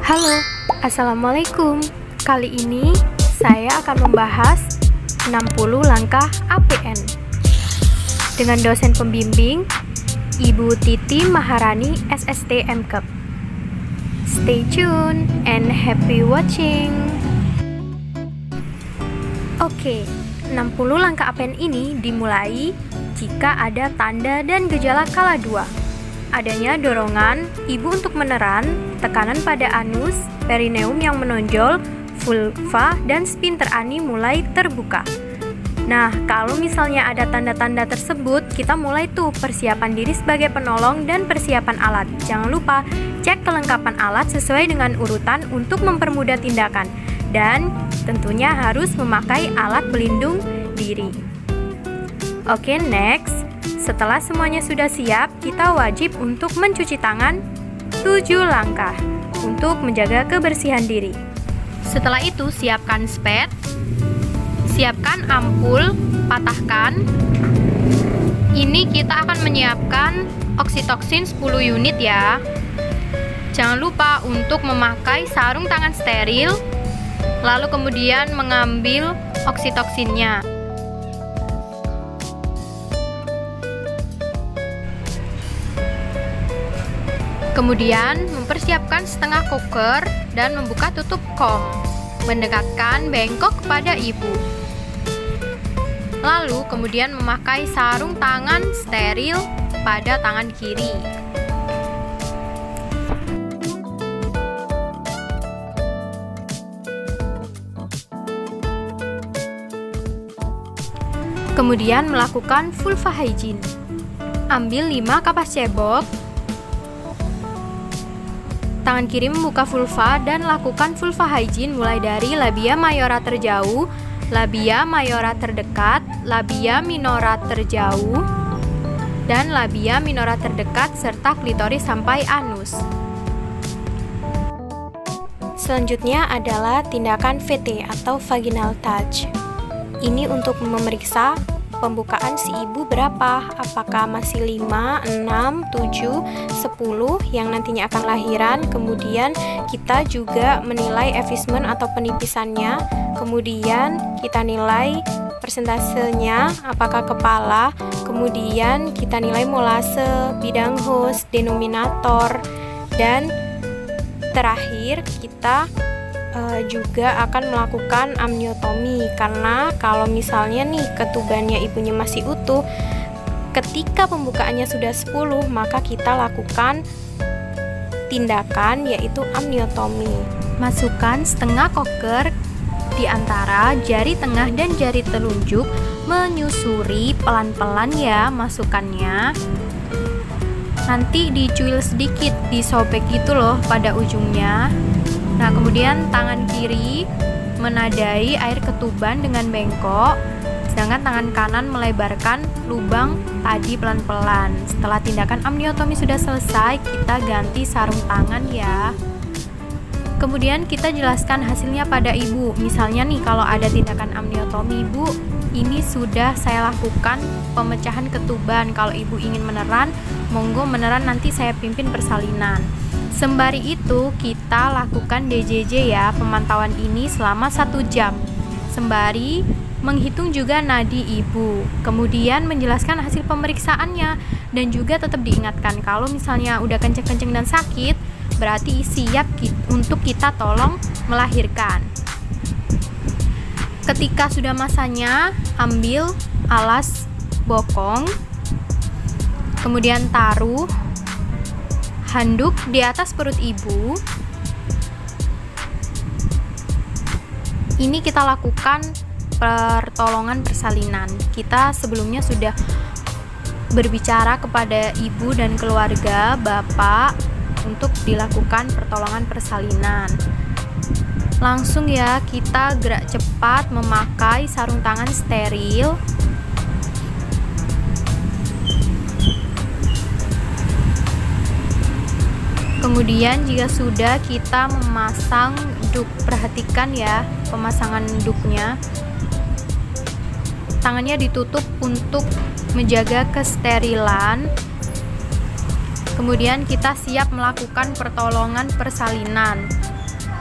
Halo, Assalamualaikum. Kali ini saya akan membahas 60 langkah APN dengan dosen pembimbing Ibu Titi Maharani SST MKep. Stay tuned and happy watching. Oke, 60 langkah APN ini dimulai jika ada tanda dan gejala kala 2. Adanya dorongan ibu untuk meneran, tekanan pada anus, perineum yang menonjol, vulva, dan sphincter ani mulai terbuka. Nah, kalau misalnya ada tanda-tanda tersebut, kita mulai tuh persiapan diri sebagai penolong dan persiapan alat. Jangan lupa cek kelengkapan alat sesuai dengan urutan untuk mempermudah tindakan. Dan tentunya harus memakai alat pelindung diri. Oke, next. Setelah semuanya sudah siap, kita wajib untuk mencuci tangan 7 langkah untuk menjaga kebersihan diri. Setelah itu, siapkan spet, siapkan ampul, patahkan. Ini kita akan menyiapkan oksitoksin 10 unit ya. Jangan lupa untuk memakai sarung tangan steril, lalu kemudian mengambil oksitoksinnya. Kemudian mempersiapkan setengah koker dan membuka tutup kom. Mendekatkan bengkok kepada ibu. Lalu kemudian memakai sarung tangan steril pada tangan kiri. Kemudian melakukan vulva hygiene. Ambil 5 kapas cebok. Tangan kiri membuka vulva dan lakukan vulva hygiene mulai dari labia mayora terjauh, labia mayora terdekat, labia minora terjauh, dan labia minora terdekat serta klitoris sampai anus. Selanjutnya adalah tindakan VT atau vaginal touch. Ini untuk memeriksa pembukaan si ibu berapa, apakah masih 5, 6, 7, 10 yang nantinya akan lahiran. Kemudian kita juga menilai effacement atau penipisannya, kemudian kita nilai persentasenya, apakah kepala, kemudian kita nilai molase, bidang host, denominator, dan terakhir kita juga akan melakukan amniotomi, karena kalau misalnya nih ketubannya ibunya masih utuh, ketika pembukaannya sudah 10, maka kita lakukan tindakan yaitu amniotomi. Masukkan setengah koker di antara jari tengah dan jari telunjuk, menyusuri pelan-pelan ya masukannya. Nanti dicuil sedikit, disobek gitu loh pada ujungnya. Nah, kemudian tangan kiri menadai air ketuban dengan bengkok, sedangkan tangan kanan melebarkan lubang tadi pelan-pelan. Setelah tindakan amniotomi sudah selesai, kita ganti sarung tangan ya. Kemudian kita jelaskan hasilnya pada ibu. Misalnya nih, kalau ada tindakan amniotomi, ibu, ini sudah saya lakukan pemecahan ketuban. Kalau ibu ingin meneran, monggo meneran, nanti saya pimpin persalinan. Sembari itu kita lakukan DJJ ya, pemantauan ini selama 1 jam. Sembari menghitung juga nadi ibu. Kemudian menjelaskan hasil pemeriksaannya dan juga tetap diingatkan kalau misalnya udah kenceng-kenceng dan sakit, berarti siap untuk kita tolong melahirkan. Ketika sudah masanya, ambil alas bokong, kemudian taruh handuk di atas perut ibu. Ini kita lakukan pertolongan persalinan. Kita sebelumnya sudah berbicara kepada ibu dan keluarga, bapak, untuk dilakukan pertolongan persalinan. Langsung ya, kita gerak cepat memakai sarung tangan steril. Kemudian jika sudah, kita memasang duk. Perhatikan ya pemasangan duknya. Tangannya ditutup untuk menjaga kesterilan. Kemudian kita siap melakukan pertolongan persalinan.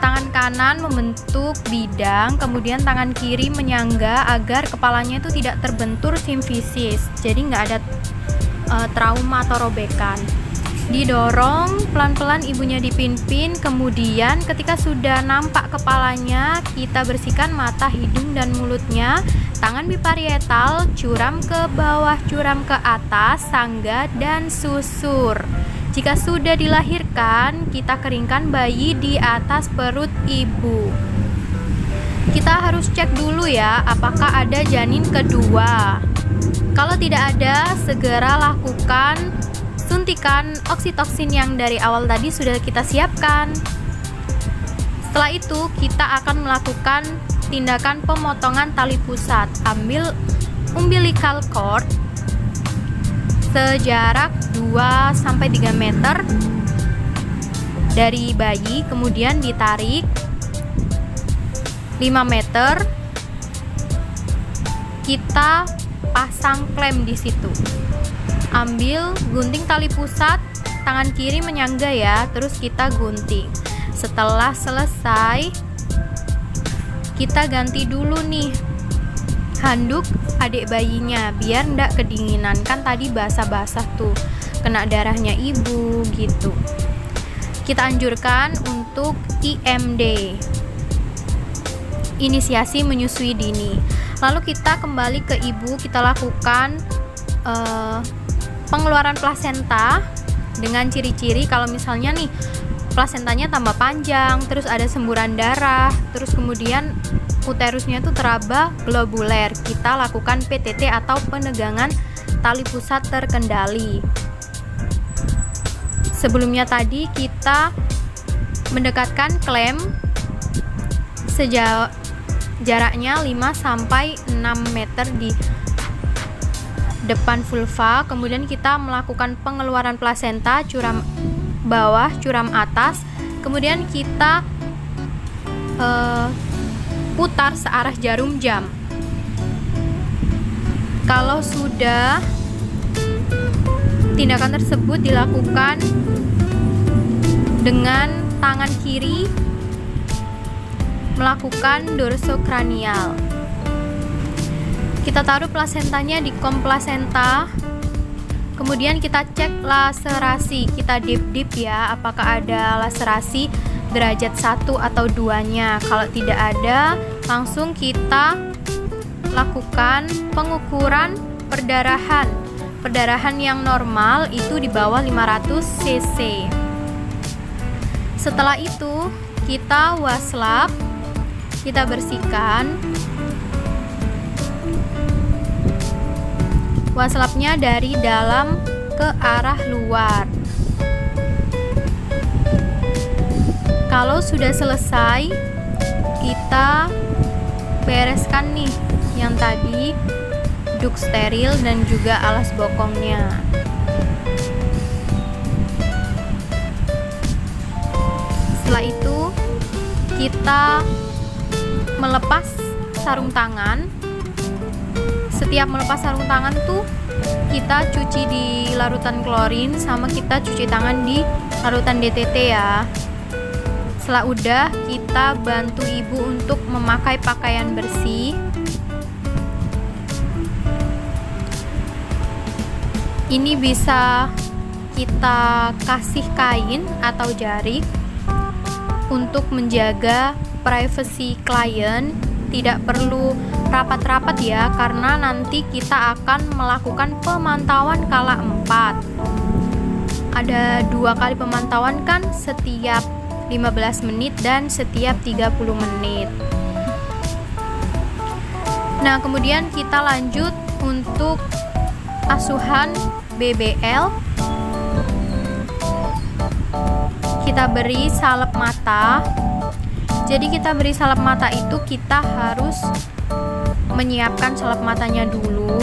Tangan kanan membentuk bidang, kemudian tangan kiri menyangga agar kepalanya itu tidak terbentur simfisis, jadi nggak ada trauma atau robekan. Didorong pelan-pelan, ibunya dipimpin, kemudian ketika sudah nampak kepalanya, kita bersihkan mata, hidung, dan mulutnya. Tangan biparietal, curam ke bawah, curam ke atas, sangga, dan susur. Jika sudah dilahirkan, kita keringkan bayi di atas perut ibu. Kita harus cek dulu ya, apakah ada janin kedua. Kalau tidak ada, segera lakukan suntikan oksitoksin yang dari awal tadi sudah kita siapkan. Setelah itu, kita akan melakukan tindakan pemotongan tali pusat. Ambil umbilical cord sejarak 2-3 meter dari bayi, kemudian ditarik 5 meter. Kita pasang klem di situ. Ambil gunting tali pusat, tangan kiri menyangga ya, terus kita gunting. Setelah selesai, kita ganti dulu nih handuk adik bayinya biar ndak kedinginan, kan tadi basah-basah tuh, kena darahnya ibu gitu. Kita anjurkan untuk IMD, inisiasi menyusui dini. Lalu kita kembali ke ibu, kita lakukan pengeluaran plasenta dengan ciri-ciri kalau misalnya nih plasentanya tambah panjang, terus ada semburan darah, terus kemudian uterusnya itu teraba globuler. Kita lakukan PTT atau penegangan tali pusat terkendali. Sebelumnya tadi kita mendekatkan klem jaraknya 5-6 meter di depan vulva. Kemudian kita melakukan pengeluaran plasenta, curam bawah, curam atas. Kemudian kita putar searah jarum jam. Kalau sudah tindakan tersebut dilakukan dengan tangan kiri melakukan dorsokranial. Kita taruh plasentanya di kom plasenta. Kemudian kita cek laserasi. Kita dip-dip ya, apakah ada laserasi derajat 1 atau 2-nya. Kalau tidak ada, langsung kita lakukan pengukuran perdarahan. Perdarahan yang normal itu di bawah 500 cc. Setelah itu, kita waslap, kita bersihkan. Waslapnya dari dalam ke arah luar. Kalau sudah selesai, kita bereskan nih yang tadi duk steril dan juga alas bokongnya. Setelah itu, kita melepas sarung tangan. Setiap melepas sarung tangan tuh kita cuci di larutan klorin, sama kita cuci tangan di larutan DTT ya. Setelah udah, kita bantu ibu untuk memakai pakaian bersih. Ini bisa kita kasih kain atau jarik untuk menjaga privasi klien. Tidak perlu rapat-rapat ya, karena nanti kita akan melakukan pemantauan kala 4. Ada 2 kali pemantauan kan, setiap 15 menit dan setiap 30 menit. Nah, kemudian kita lanjut untuk asuhan BBL. Kita beri salep mata. Jadi kita beri salep mata itu kita harus menyiapkan salep matanya dulu.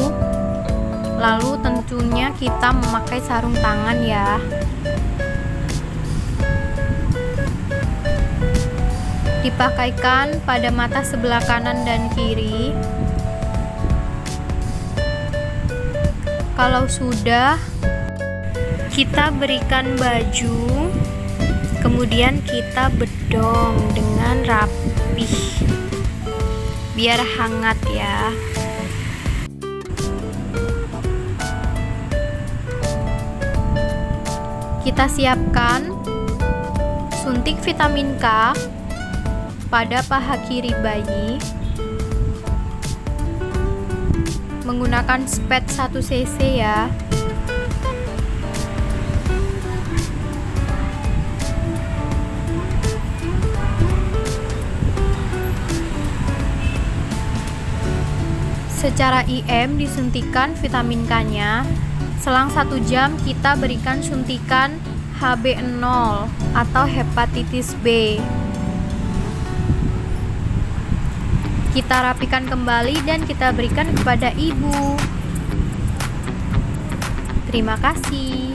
Lalu tentunya kita memakai sarung tangan ya. Dipakaikan pada mata sebelah kanan dan kiri. Kalau sudah, Kita berikan baju, kemudian kita bedong dengan rapih biar hangat ya. Kita siapkan suntik vitamin K pada paha kiri bayi menggunakan spet 1 cc ya. Secara IM disuntikan vitamin K-nya. Selang 1 jam kita berikan suntikan HB0 atau hepatitis B. Kita rapikan kembali dan kita berikan kepada ibu. Terima kasih.